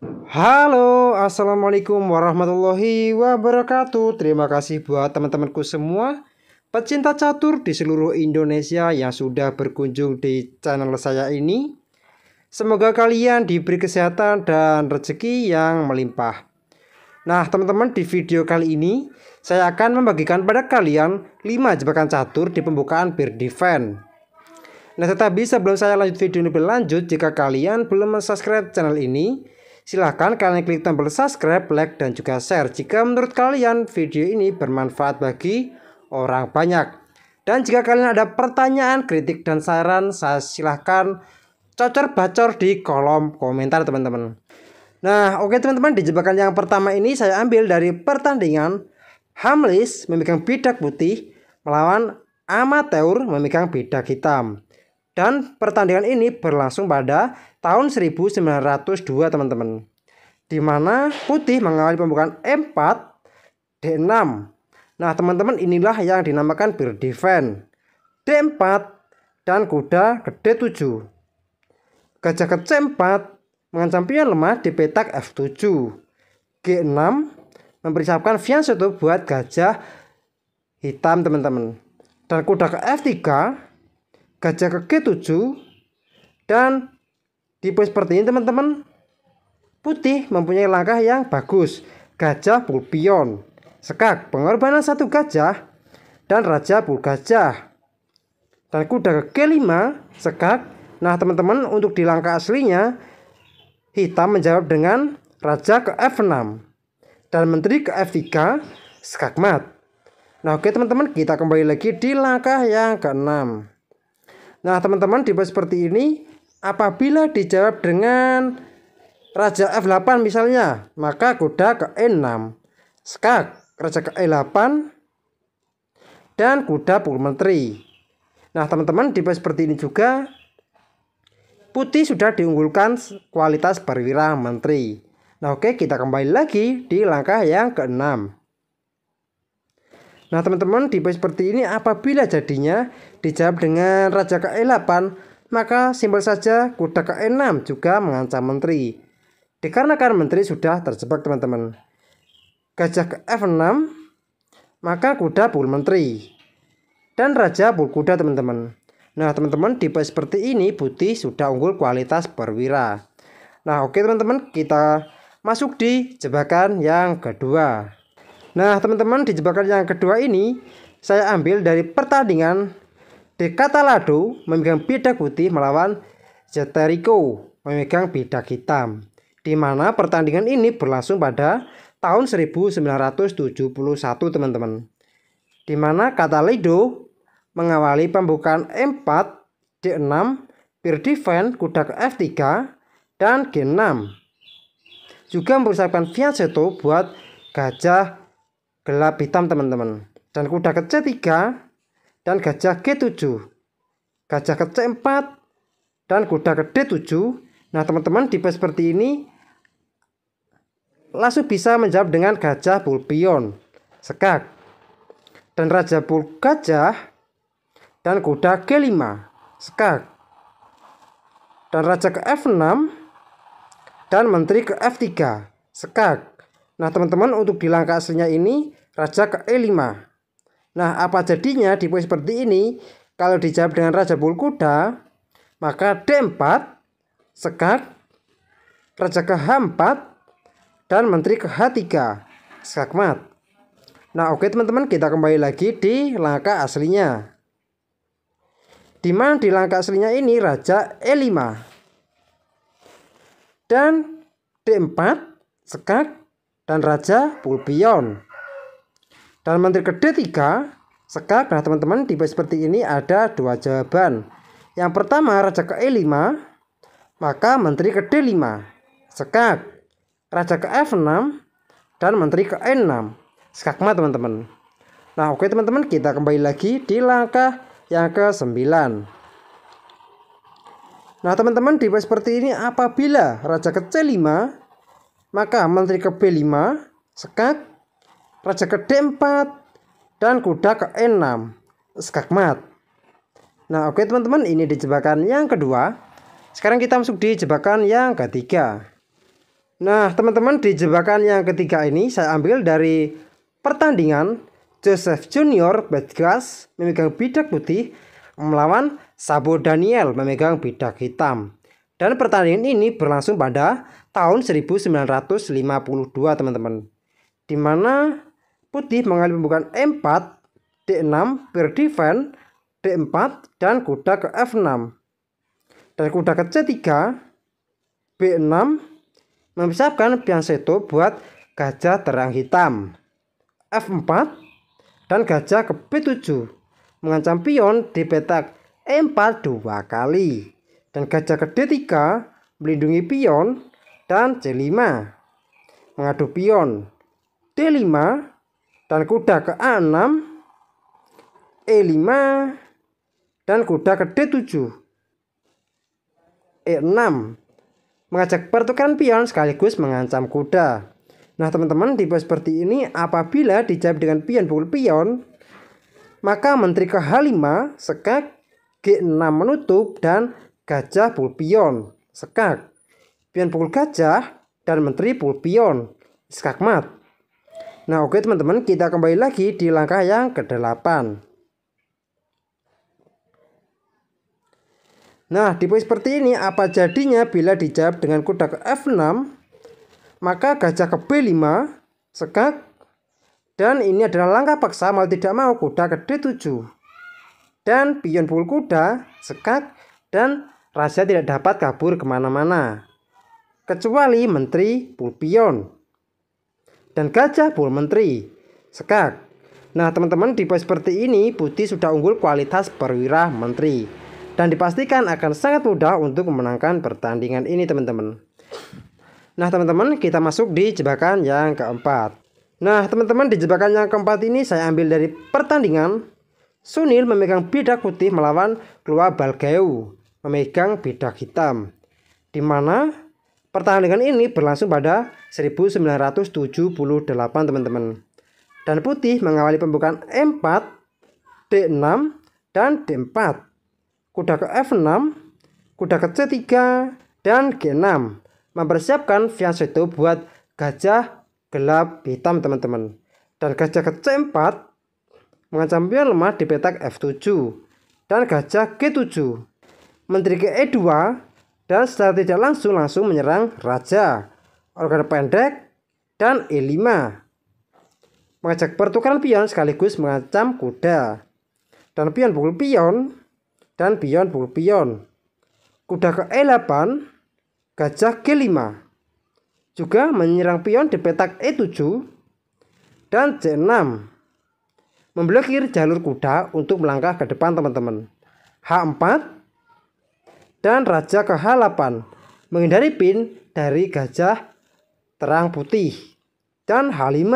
Halo, assalamualaikum warahmatullahi wabarakatuh. Terima kasih buat teman-temanku semua pecinta catur di seluruh Indonesia yang sudah berkunjung di channel saya ini. Semoga kalian diberi kesehatan dan rezeki yang melimpah. Nah, teman-teman, di video kali ini saya akan membagikan pada kalian 5 jebakan catur di pembukaan Bear Defense. Nah, tetapi sebelum saya lanjut video lebih lanjut, jika kalian belum subscribe channel ini, silahkan kalian klik tombol subscribe, like, dan juga share jika menurut kalian video ini bermanfaat bagi orang banyak. Dan jika kalian ada pertanyaan, kritik, dan saran, saya silahkan cocor-bacor di kolom komentar, teman-teman. Nah, oke teman-teman, di jebakan yang pertama ini saya ambil dari pertandingan Hamlis memegang bidak putih melawan Amateur memegang bidak hitam. Dan pertandingan ini berlangsung pada tahun 1902 teman-teman, di mana putih mengawali pembukaan E4 D6. Nah teman-teman, inilah yang dinamakan Bear Defense. D4 dan kuda ke D7. Gajah ke C4 mengancam pion lemah di petak F7. G6 mempersiapkan fianchetto buat gajah hitam teman-teman. Dan kuda ke F3, gajah ke G7, dan tipe seperti ini teman-teman, putih mempunyai langkah yang bagus. Gajah pul pion, sekak, pengorbanan satu gajah, dan raja pul gajah. Dan kuda ke G5, sekak. Nah teman-teman, untuk di langkah aslinya, hitam menjawab dengan raja ke F6 dan menteri ke F3, sekak mat. Nah oke teman-teman, kita kembali lagi di langkah yang ke-6. Nah teman-teman, tipe seperti ini apabila dijawab dengan raja F8 misalnya, maka kuda ke E6, skak, raja ke E8, dan kuda pul menteri. Nah teman-teman, tipe seperti ini juga putih sudah diunggulkan kualitas perwira menteri. Nah oke, kita kembali lagi di langkah yang ke-6. Nah teman-teman, tipe seperti ini apabila jadinya dijawab dengan raja ke E8, maka simpel saja kuda ke E6 juga mengancam menteri. Dikarenakan menteri sudah terjebak teman-teman. Gajah ke F6, maka kuda pul menteri. Dan raja pul kuda teman-teman. Nah teman-teman, tipe seperti ini putih sudah unggul kualitas perwira. Nah oke teman-teman, kita masuk di jebakan yang kedua. Nah teman-teman, di jebakan yang kedua ini saya ambil dari pertandingan De Catalado memegang bidak putih melawan Zeterico memegang bidak hitam, di mana pertandingan ini berlangsung pada tahun 1971 teman-teman, di mana Catalado mengawali pembukaan E4 D6 Bear Defense, kuda ke F3, dan G6 juga mempersiapkan fianchetto buat gajah gelap hitam teman-teman, dan kuda ke C3 dan gajah G7, gajah ke C4 dan kuda ke D7. Nah teman-teman, tipe seperti ini langsung bisa menjawab dengan gajah pul pion, sekak, dan raja pul gajah, dan kuda G5, sekak, dan raja ke F6 dan menteri ke F3, sekak. Nah teman-teman, untuk di langkah aslinya ini raja ke E5. Nah apa jadinya tipe seperti ini? Kalau dijawab dengan raja pul kuda, maka D4, sekak, raja ke H4, dan menteri ke H3, sekak mat. Nah oke teman-teman, kita kembali lagi di langkah aslinya, di mana di langkah aslinya ini raja E5 dan D4, sekak, dan raja pul pion, dan menteri ke D3, sekak. Nah teman-teman, tipe seperti ini ada dua jawaban. Yang pertama, raja ke E5, maka menteri ke D5, sekak, raja ke F6, dan menteri ke E6, sekak mat teman-teman. Nah oke teman-teman, kita kembali lagi di langkah yang ke-9. Nah teman-teman, tipe seperti ini apabila raja ke C5, maka menteri ke B5, sekak, raja ke D4, dan kuda ke E6, skak mat. Nah oke teman-teman, ini di jebakan yang kedua. Sekarang kita masuk di jebakan yang ketiga. Nah teman-teman, di jebakan yang ketiga ini saya ambil dari pertandingan Joseph Junior Bedgas memegang bidak putih melawan Sabo Daniel memegang bidak hitam. Dan pertandingan ini berlangsung pada tahun 1952 teman-teman. Di mana putih mengalami pembukaan E4, D6, berdefense, D4, dan kuda ke F6. Dan kuda ke C3, B6, mempersiapkan pion seto buat gajah terang hitam. F4 dan gajah ke B7 mengancam pion di petak E4 dua kali. Dan gajah ke D3 melindungi pion dan C5 mengadu pion. D5 dan kuda ke A6, E5 dan kuda ke D7, E6 mengajak pertukaran pion sekaligus mengancam kuda. Nah teman-teman, tipe seperti ini apabila dijawab dengan pion pukul pion, maka menteri ke H5 sekak, G6 menutup, dan gajah pukul pion sekak, pion pukul gajah, dan menteri pukul pion sekak mat. Nah oke teman-teman, kita kembali lagi di langkah yang ke-8. Nah, tipe seperti ini apa jadinya bila dijawab dengan kuda ke F6, maka gajah ke B5, sekak, dan ini adalah langkah paksa mau tidak mau kuda ke D7. Dan pion pukul kuda, sekak, dan raja tidak dapat kabur kemana-mana. Kecuali menteri pukul pion. Dan gajah pukul menteri, sekak. Nah teman-teman, tipe seperti ini putih sudah unggul kualitas perwira menteri. Dan dipastikan akan sangat mudah untuk memenangkan pertandingan ini teman-teman. Nah teman-teman, kita masuk di jebakan yang keempat. Nah teman-teman, di jebakan yang keempat ini saya ambil dari pertandingan Sunil memegang bidak putih melawan Klua Balgeu memegang bidak hitam. Di mana pertandingan ini berlangsung pada 1978 teman-teman. Dan putih mengawali pembukaan E4, D6, dan D4. Kuda ke F6, kuda ke C3, dan G6 mempersiapkan pion seto buat gajah gelap hitam teman-teman. Dan gajah ke C4 mengancam pion lemah di petak F7, dan gajah G7 menteri ke E2, dan secara tidak langsung menyerang raja, organ pendek, dan E5 mengajak pertukaran pion sekaligus mengancam kuda. Dan pion pukul pion dan pion pukul pion. Kuda ke E8, gajah G5 juga menyerang pion di petak E7, dan C6 memblokir jalur kuda untuk melangkah ke depan teman-teman. H4 dan raja ke H8 menghindari pin dari gajah terang putih. Dan H5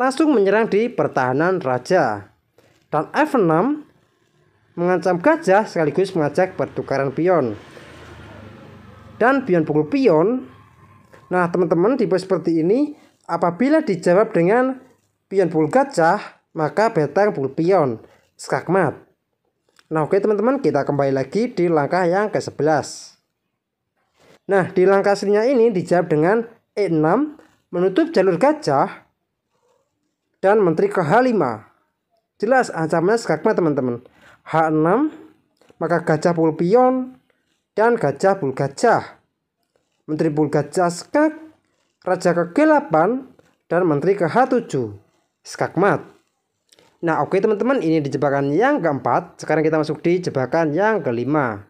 langsung menyerang di pertahanan raja. Dan F6 mengancam gajah sekaligus mengajak pertukaran pion. Dan pion pukul pion. Nah teman-teman, tipe seperti ini apabila dijawab dengan pion pukul gajah, maka betang pukul pion skakmat. Nah oke teman-teman, kita kembali lagi di langkah yang ke-11. Nah di langkah aslinya ini dijawab dengan E6 menutup jalur gajah dan menteri ke H5. Jelas ancamannya skakmat teman-teman. H6 maka gajah pukul pion dan gajah pukul gajah, menteri pukul gajah skak, raja ke G8, dan menteri ke H7 skakmat. Nah oke teman-teman, ini di jebakan yang keempat. Sekarang kita masuk di jebakan yang kelima.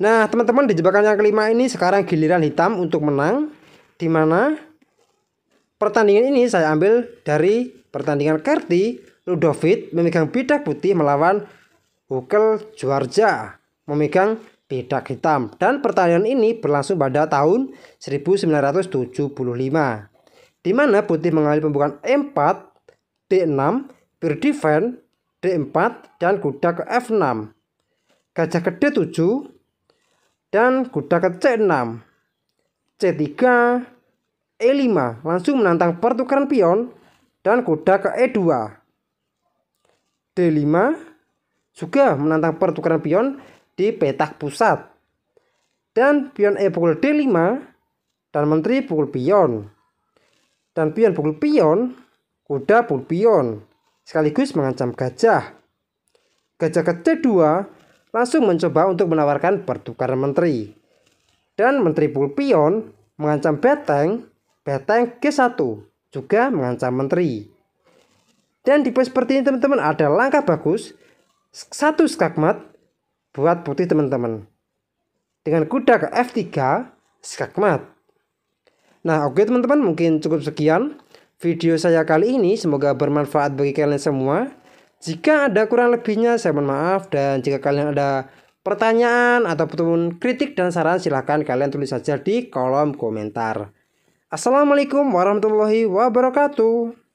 Nah teman-teman, di jebakan yang kelima ini sekarang giliran hitam untuk menang, dimana pertandingan ini saya ambil dari pertandingan Kerti Ludovic memegang bidak putih melawan Hukel Juarja memegang bidak hitam. Dan pertandingan ini berlangsung pada tahun 1975, di mana putih mengalami pembukaan E4, D6, berdefense, D4, dan kuda ke F6, gajah ke D7, dan kuda ke C6, C3, E5 langsung menantang pertukaran pion, dan kuda ke E2, D5 juga menantang pertukaran pion di petak pusat. Dan pion E pukul D5 dan menteri pukul pion. Dan pion pukul pion, kuda pukul pion, sekaligus mengancam gajah. Gajah kedua langsung mencoba untuk menawarkan pertukaran menteri. Dan menteri pukul pion mengancam beteng, beteng G1 juga mengancam menteri. Dan di poin seperti ini teman-teman ada langkah bagus, satu skakmat buat putih teman-teman. Dengan kuda ke F3, skakmat. Nah oke teman-teman, mungkin cukup sekian video saya kali ini. Semoga bermanfaat bagi kalian semua. Jika ada kurang lebihnya saya mohon maaf. Dan jika kalian ada pertanyaan ataupun kritik dan saran, silahkan kalian tulis saja di kolom komentar. Assalamualaikum warahmatullahi wabarakatuh.